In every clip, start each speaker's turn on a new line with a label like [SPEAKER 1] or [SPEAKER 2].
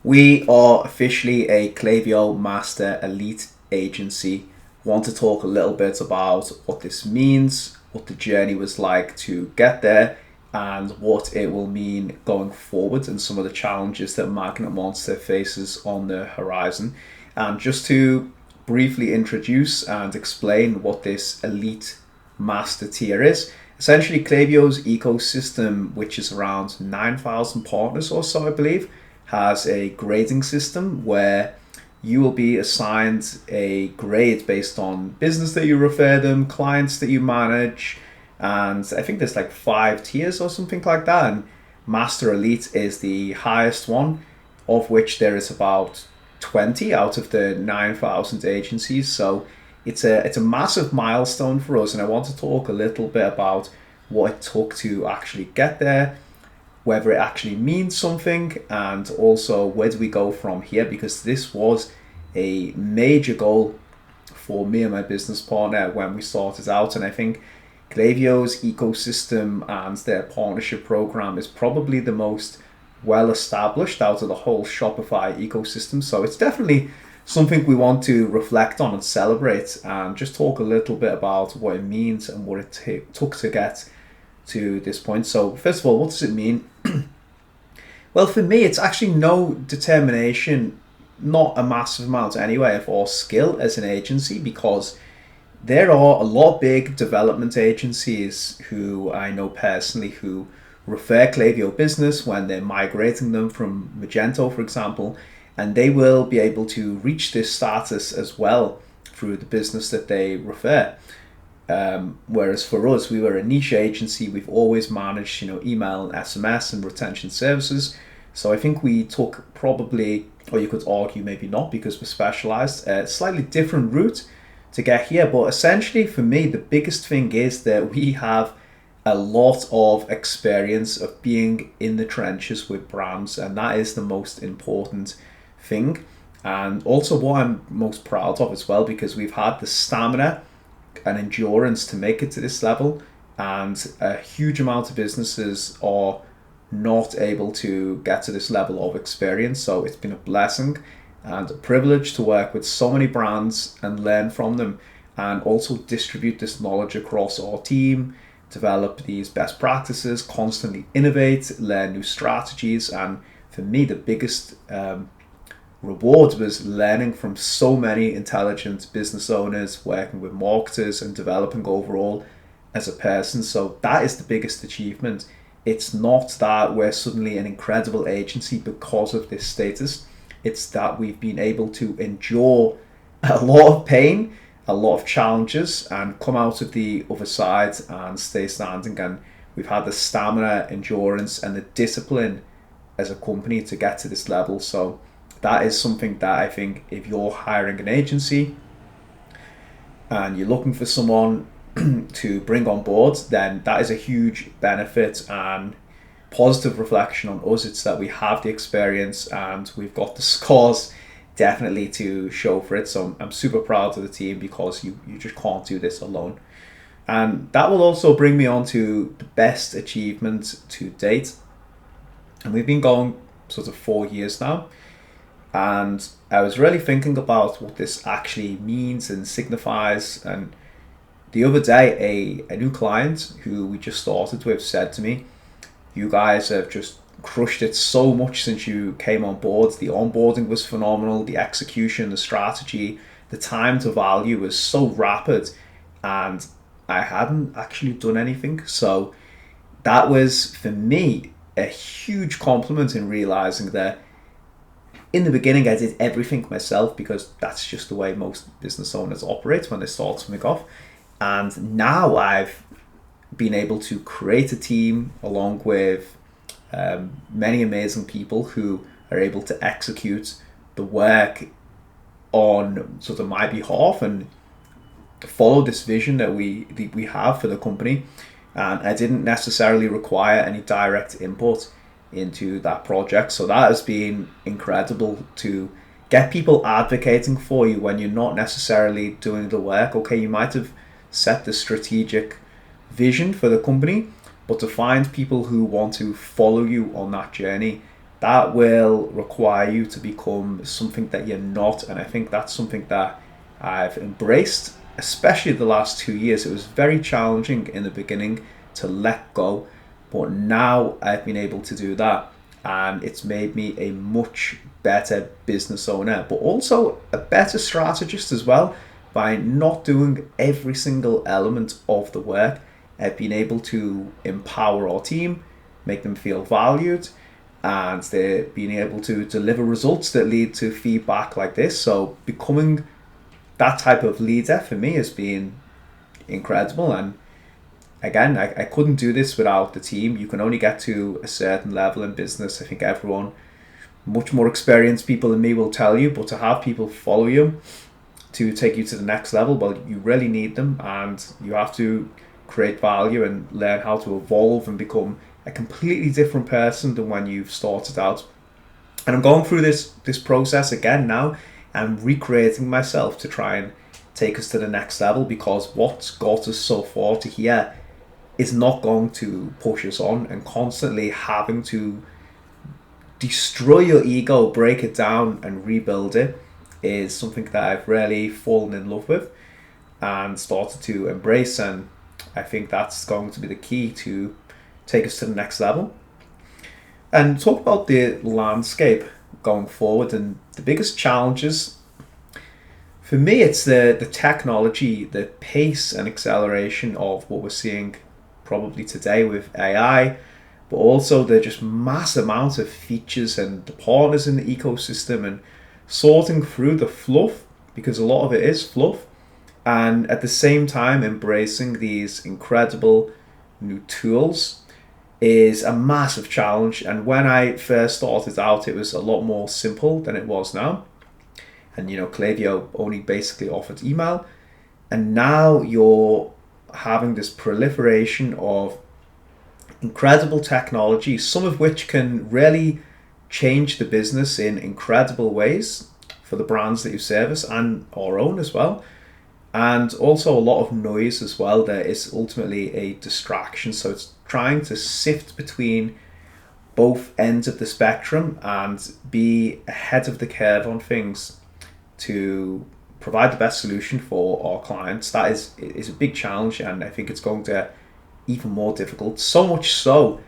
[SPEAKER 1] We are officially a Klaviyo Master Elite agency. Want to talk a little bit about what this means, what the journey was like to get there, and what it will mean going forward, and some of the challenges that Magnet Monster faces on the horizon. And just to briefly introduce and explain what this Elite Master tier is. Essentially, Klaviyo's ecosystem, which is around 9,000 partners or so, I believe, has a grading system where you will be assigned a grade based on business that you refer them, clients that you manage, and I think there's like 5 tiers or something like that. And Master Elite is the highest one, of which there is about 20 out of the 9,000 agencies. So it's a massive milestone for us, and I want to talk a little bit about what it took to actually get there, whether it actually means something, and also where do we go from here, because this was a major goal for me and my business partner when we started out. And I think Klaviyo's ecosystem and their partnership program is probably the most well established out of the whole Shopify ecosystem. So it's definitely something we want to reflect on and celebrate, and just talk a little bit about what it means and what it took to get to this point. So first of all, what does it mean? Well, for me, it's actually no determination, not a massive amount anyway, of our skill as an agency, because there are a lot of big development agencies who I know personally who refer Klaviyo business when they're migrating them from Magento, for example, and they will be able to reach this status as well through the business that they refer. Whereas for us, we were a niche agency. We've always managed, email and SMS and retention services. So I think we took probably, or you could argue maybe not, because we're specialized, a slightly different route to get here. But essentially for me, the biggest thing is that we have a lot of experience of being in the trenches with brands, and that is the most important thing. And also what I'm most proud of as well, because we've had the stamina and endurance to make it to this level, and a huge amount of businesses are not able to get to this level of experience. So it's been a blessing and a privilege to work with so many brands and learn from them, and also distribute this knowledge across our team, develop these best practices, constantly innovate, learn new strategies. And for me, the biggest reward was learning from so many intelligent business owners, working with marketers, and developing overall as a person. So that is the biggest achievement. It's not that we're suddenly an incredible agency because of this status. It's that we've been able to endure a lot of pain, a lot of challenges, and come out of the other side and stay standing. And we've had the stamina, endurance, and the discipline as a company to get to this level. So that is something that I think, if you're hiring an agency and you're looking for someone to bring on board, then that is a huge benefit and positive reflection on us. It's that we have the experience and we've got the scores definitely to show for it. So I'm super proud of the team, because you just can't do this alone. And that will also bring me on to the best achievement to date. And we've been going sort of 4 years now. And I was really thinking about what this actually means and signifies. And the other day, a new client who we just started with said to me, "You guys have just crushed it so much since you came on board. The onboarding was phenomenal, the execution, the strategy, the time to value was so rapid, and I hadn't actually done anything." So that was, for me, a huge compliment in realizing that in the beginning I did everything myself, because that's just the way most business owners operate when they start something off. And now I've been able to create a team along with many amazing people who are able to execute the work on sort of my behalf and follow this vision that we have for the company. And I didn't necessarily require any direct input into that project. So that has been incredible, to get people advocating for you when you're not necessarily doing the work. Okay, you might have set the strategic vision for the company, but to find people who want to follow you on that journey that will require you to become something that you're not. And I think that's something that I've embraced, especially the last 2 years. It was very challenging in the beginning to let go, but now I've been able to do that, and it's made me a much better business owner, but also a better strategist as well. By not doing every single element of the work, I've been able to empower our team, make them feel valued, and they're being able to deliver results that lead to feedback like this. So becoming that type of leader for me has been incredible. And again, I couldn't do this without the team. You can only get to a certain level in business. I think everyone, much more experienced people than me, will tell you, but to have people follow you to take you to the next level, well, you really need them, and you have to create value and learn how to evolve and become a completely different person than when you've started out. And I'm going through this process again now. I'm recreating myself to try and take us to the next level, because what's got us so far to here is not going to push us on, and constantly having to destroy your ego, break it down and rebuild it is something that I've really fallen in love with and started to embrace. And I think that's going to be the key to take us to the next level. And talk about the landscape going forward and the biggest challenges. For me, it's the technology, the pace and acceleration of what we're seeing probably today with AI, but also the just mass amount of features and the partners in the ecosystem, and sorting through the fluff, because a lot of it is fluff, and at the same time embracing these incredible new tools is a massive challenge. And when I first started out, it was a lot more simple than it was now. And Klaviyo only basically offered email, and now you're having this proliferation of incredible technology, some of which can really change the business in incredible ways for the brands that you service and our own as well. And also a lot of noise as well that is ultimately a distraction. So it's trying to sift between both ends of the spectrum and be ahead of the curve on things to provide the best solution for our clients. That is a big challenge, and I think it's going to even more difficult. So much so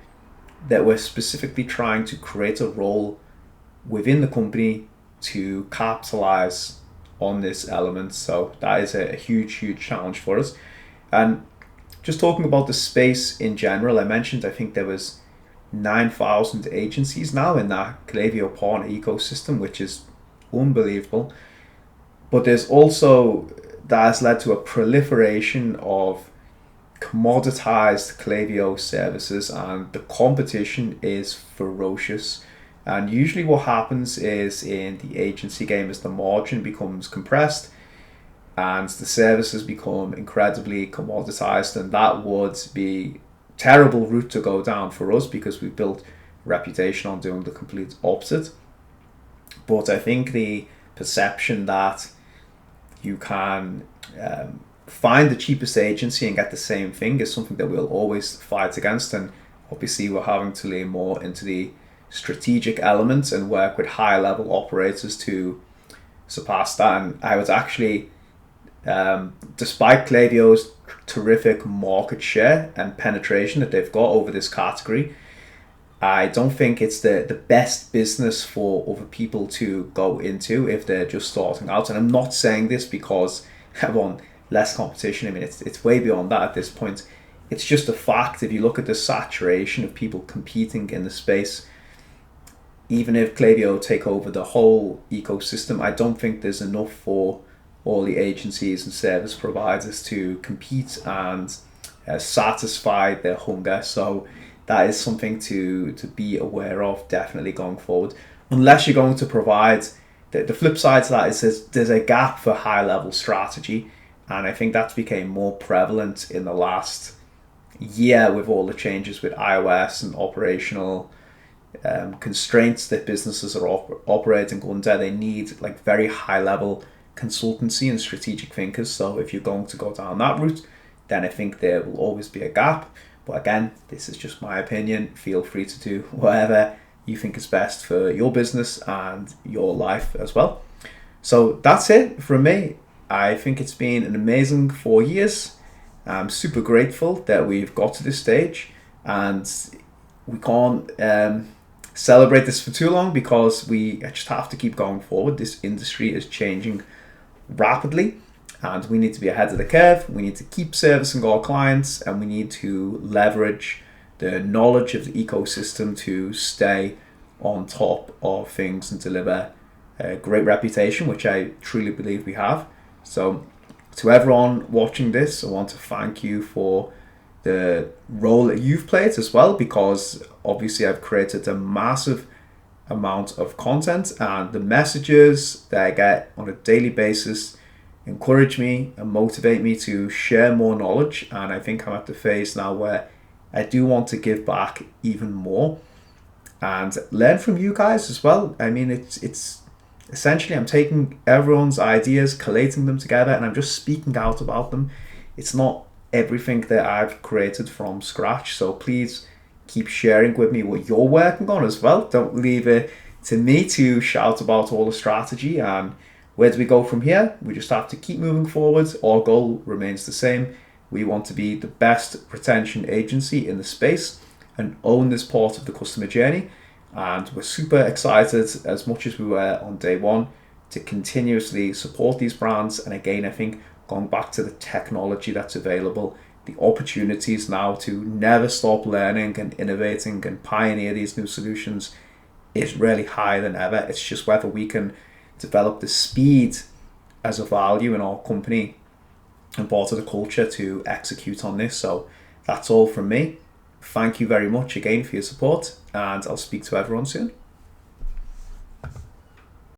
[SPEAKER 1] that we're specifically trying to create a role within the company to capitalize on this element. So that is a huge challenge for us. And just talking about the space in general, I mentioned I think there was 9,000 agencies now in that Klaviyo partner ecosystem, which is unbelievable. But there's also, that has led to a proliferation of commoditized Klaviyo services, and the competition is ferocious. And usually what happens is, in the agency game, is the margin becomes compressed and the services become incredibly commoditized, and that would be terrible route to go down for us, because we built a reputation on doing the complete opposite. But I think the perception that you can find the cheapest agency and get the same thing is something that we'll always fight against. And obviously we're having to lean more into the strategic elements and work with high level operators to surpass that. And I was actually, despite Klaviyo's terrific market share and penetration that they've got over this category, I don't think it's the best business for other people to go into if they're just starting out. And I'm not saying this because I want less competition. I mean, it's way beyond that at this point. It's just a fact. If you look at the saturation of people competing in the space, even if Klaviyo take over the whole ecosystem, I don't think there's enough for all the agencies and service providers to compete and satisfy their hunger. So that is something to be aware of, definitely going forward. Unless you're going to provide, the flip side to that is there's a gap for high level strategy. And I think that's became more prevalent in the last year with all the changes with iOS and operational constraints that businesses are operating under. They need like very high level consultancy and strategic thinkers. So if you're going to go down that route, then I think there will always be a gap. But again, this is just my opinion. Feel free to do whatever you think is best for your business and your life as well. So that's it from me. I think it's been an amazing 4 years. I'm super grateful that we've got to this stage, and we can't celebrate this for too long because we just have to keep going forward. This industry is changing rapidly, and we need to be ahead of the curve. We need to keep servicing our clients, and we need to leverage the knowledge of the ecosystem to stay on top of things and deliver a great reputation, which I truly believe we have. So to everyone watching this, I want to thank you for the role that you've played as well, because obviously I've created a massive amount of content, and the messages that I get on a daily basis encourage me and motivate me to share more knowledge. And I think I'm at the phase now where I do want to give back even more and learn from you guys as well. I mean, it's essentially I'm taking everyone's ideas, collating them together, and I'm just speaking out about them. It's not everything that I've created from scratch. So please keep sharing with me what you're working on as well. Don't leave it to me to shout about all the strategy. And where do we go from here? We just have to keep moving forward. Our goal remains the same. We want to be the best retention agency in the space and own this part of the customer journey. And we're super excited, as much as we were on day one, to continuously support these brands. And again, I think going back to the technology that's available, the opportunities now to never stop learning and innovating and pioneer these new solutions is really higher than ever. It's just whether we can develop the speed as a value in our company and part of the culture to execute on this. So that's all from me. Thank you very much again for your support, and I'll speak to everyone soon.